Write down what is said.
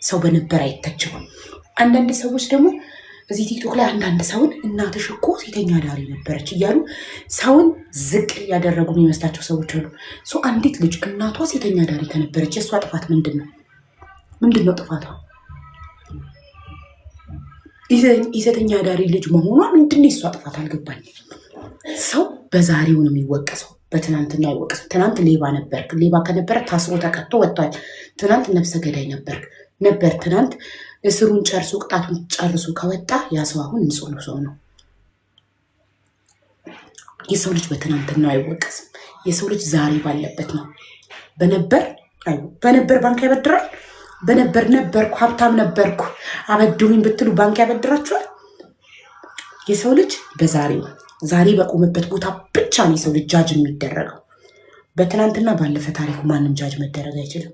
ሰው በነበር አይተችም። አንዳንድ ሰዎች ደግሞ እዚህ ቲክቶክ ላይ አንዳንድ ሰውን እናትሽ እኮ ሴተኛ ዳሪ ነበረች እያሉ ሰውን ዝቅ ያደረጉ የሚመስላቸው ሰዎች አሉ። አንዲት ልጅ እናቷ ሴተኛ ዳሪ ከነበረች የእሷ ጥፋት ምንድን ነው? ምንድን ነው ጥፋቷ? የሴተኛ ዳሪ ልጅ መሆኗ ምንድን ነው የእሷ ጥፋት? አልገባኝ። ሰው በዛሬው ነው የሚወቀሰው፣ በትናንትና አይወቀስም። ትናንት ሌባ ነበርክ፣ ሌባ ከነበረ ታስሮ ተቀጥቶ ወጥቷል። ትናንት ነፍሰ ገዳይ ነበር ትናንት እስሩን ጨርሶ ቅጣቱን ጨርሶ ከወጣ ያ ሰው አሁን ንጹህ ሰው ነው። የሰው ልጅ በትናንትና አይወቀስም። የሰው ልጅ ዛሬ ባለበት ነው። በነበር ባንክ ያበድራል። ነበርኩ ሀብታም ነበርኩ አበድሩኝ ብትሉ ባንክ ያበድራችኋል። የሰው ልጅ በዛሬው ዛሬ በቆመበት ቦታ ብቻ ነው የሰው ልጅ ጃጅ የሚደረገው። በትናንትና ባለፈ ታሪኩ ማንም ጃጅ መደረግ አይችልም።